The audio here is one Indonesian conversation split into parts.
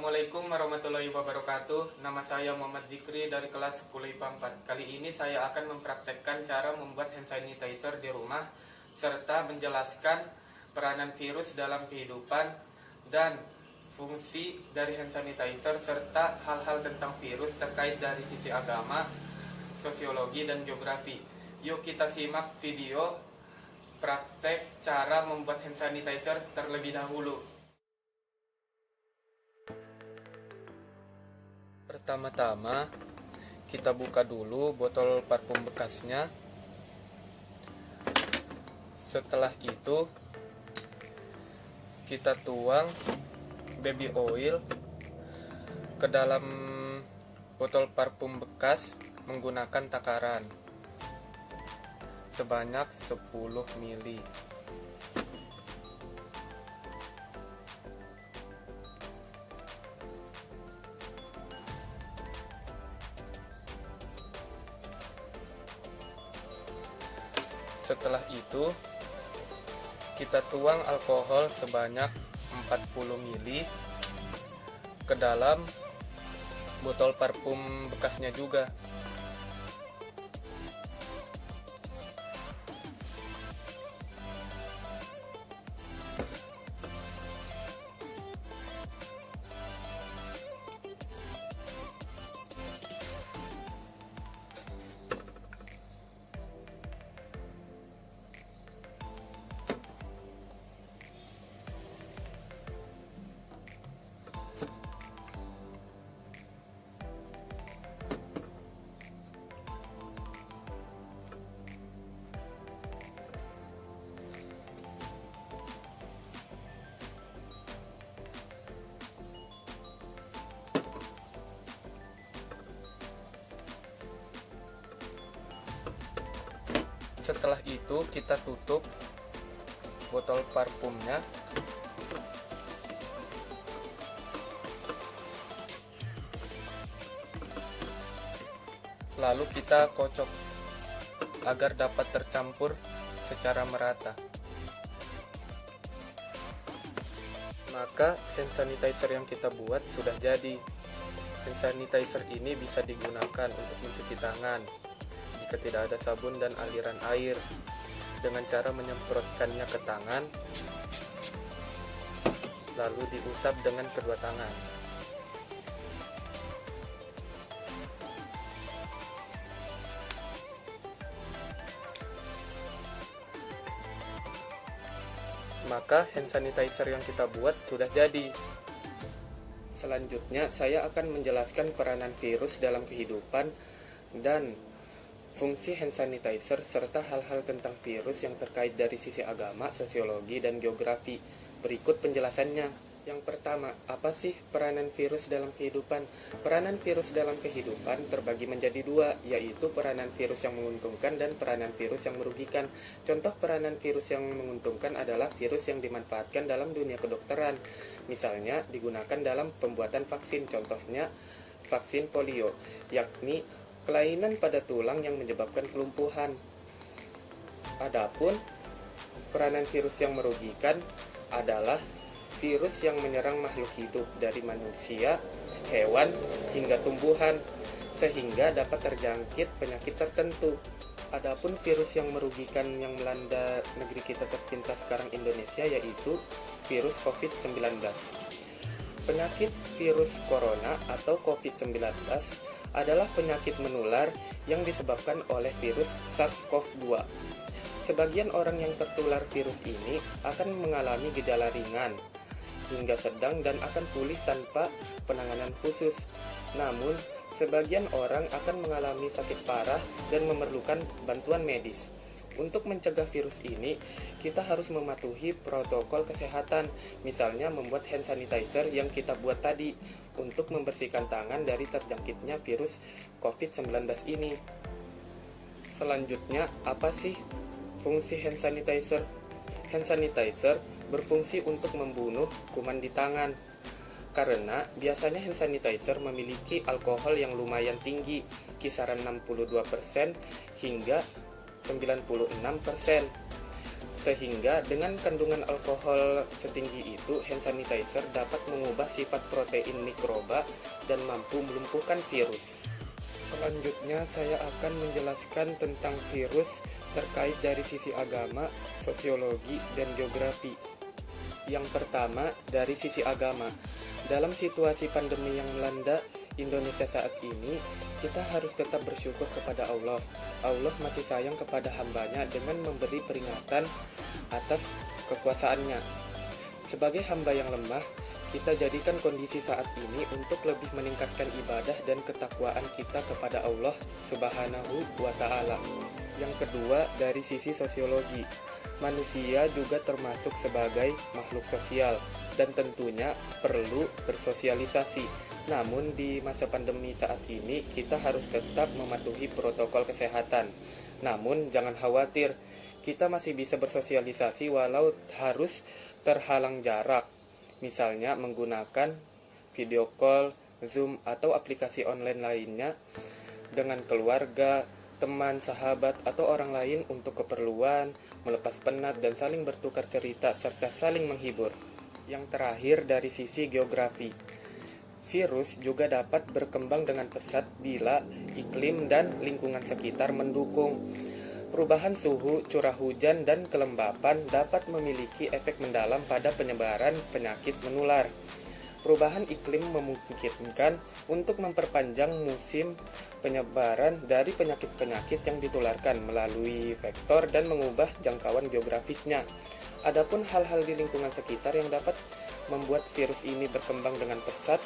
Assalamualaikum warahmatullahi wabarakatuh. Nama saya Muhammad Zikri dari kelas 10 IPA 4. Kali ini saya akan mempraktekkan cara membuat hand sanitizer di rumah serta menjelaskan peranan virus dalam kehidupan dan fungsi dari hand sanitizer serta hal-hal tentang virus terkait dari sisi agama, sosiologi, dan geografi. Yuk kita simak video praktek cara membuat hand sanitizer terlebih dahulu. Pertama-tama kita buka dulu botol parfum bekasnya. Setelah itu kita tuang baby oil ke dalam botol parfum bekas menggunakan takaran sebanyak 10 ml. Setelah itu kita tuang alkohol sebanyak 40 ml ke dalam botol parfum bekasnya juga. Setelah itu kita tutup botol parfumnya. Lalu kita kocok agar dapat tercampur secara merata. Maka hand sanitizer yang kita buat sudah jadi. Hand sanitizer ini bisa digunakan untuk mencuci tangan jika tidak ada sabun dan aliran air, dengan cara menyemprotkannya ke tangan lalu diusap dengan kedua tangan. Maka hand sanitizer yang kita buat sudah jadi. Selanjutnya saya akan menjelaskan peranan virus dalam kehidupan dan fungsi hand sanitizer serta hal-hal tentang virus yang terkait dari sisi agama, sosiologi, dan geografi. Berikut penjelasannya. Yang pertama, apa sih peranan virus dalam kehidupan? Peranan virus dalam kehidupan terbagi menjadi dua, yaitu peranan virus yang menguntungkan dan peranan virus yang merugikan. Contoh peranan virus yang menguntungkan adalah virus yang dimanfaatkan dalam dunia kedokteran. Misalnya digunakan dalam pembuatan vaksin, contohnya vaksin polio, yakni kelainan pada tulang yang menyebabkan kelumpuhan. Adapun peranan virus yang merugikan adalah virus yang menyerang makhluk hidup dari manusia, hewan, hingga tumbuhan, sehingga dapat terjangkit penyakit tertentu. Adapun virus yang merugikan yang melanda negeri kita tercinta sekarang Indonesia yaitu virus COVID-19. Penyakit virus corona atau COVID-19 adalah penyakit menular yang disebabkan oleh virus SARS-CoV-2. Sebagian orang yang tertular virus ini akan mengalami gejala ringan hingga sedang dan akan pulih tanpa penanganan khusus. Namun, sebagian orang akan mengalami sakit parah dan memerlukan bantuan medis. Untuk mencegah virus ini, kita harus mematuhi protokol kesehatan, misalnya membuat hand sanitizer yang kita buat tadi untuk membersihkan tangan dari terjangkitnya virus COVID-19 ini. Selanjutnya, apa sih fungsi hand sanitizer? Hand sanitizer berfungsi untuk membunuh kuman di tangan. Karena biasanya hand sanitizer memiliki alkohol yang lumayan tinggi, kisaran 62% hingga 96%. Sehingga dengan kandungan alkohol setinggi itu, hand sanitizer dapat mengubah sifat protein mikroba dan mampu melumpuhkan virus. Selanjutnya saya akan menjelaskan tentang virus terkait dari sisi agama, sosiologi, dan geografi. Yang pertama, dari sisi agama. Dalam situasi pandemi yang melanda Indonesia saat ini, kita harus tetap bersyukur kepada Allah. Allah masih sayang kepada hambanya dengan memberi peringatan atas kekuasaannya. Sebagai hamba yang lemah, kita jadikan kondisi saat ini untuk lebih meningkatkan ibadah dan ketakwaan kita kepada Allah Subhanahu wa Ta'ala. Yang kedua, dari sisi sosiologi. Manusia juga termasuk sebagai makhluk sosial dan tentunya perlu bersosialisasi. Namun di masa pandemi saat ini kita harus tetap mematuhi protokol kesehatan. Namun jangan khawatir, kita masih bisa bersosialisasi walau harus terhalang jarak. Misalnya menggunakan video call, Zoom, atau aplikasi online lainnya dengan keluarga, teman, sahabat, atau orang lain untuk keperluan, melepas penat, dan saling bertukar cerita, serta saling menghibur. Yang terakhir dari sisi geografi. Virus juga dapat berkembang dengan pesat bila iklim dan lingkungan sekitar mendukung. Perubahan suhu, curah hujan, dan kelembapan dapat memiliki efek mendalam pada penyebaran penyakit menular. Perubahan iklim memungkinkan untuk memperpanjang musim penyebaran dari penyakit-penyakit yang ditularkan melalui vektor dan mengubah jangkauan geografisnya. Adapun hal-hal di lingkungan sekitar yang dapat membuat virus ini berkembang dengan pesat,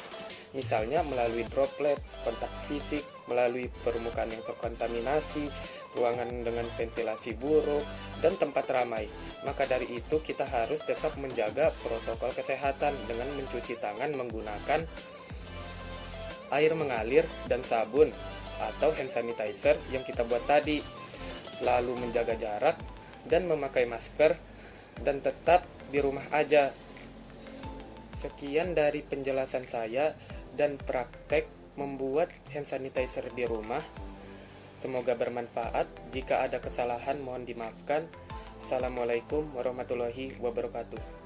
misalnya melalui droplet, kontak fisik, melalui permukaan yang terkontaminasi, ruangan dengan ventilasi buruk, dan tempat ramai. Maka dari itu kita harus tetap menjaga protokol kesehatan dengan mencuci tangan menggunakan air mengalir dan sabun atau hand sanitizer yang kita buat tadi, lalu menjaga jarak dan memakai masker dan tetap di rumah aja. Sekian dari penjelasan saya dan praktek membuat hand sanitizer di rumah. Semoga bermanfaat. Jika ada kesalahan mohon dimaafkan. Assalamualaikum warahmatullahi wabarakatuh.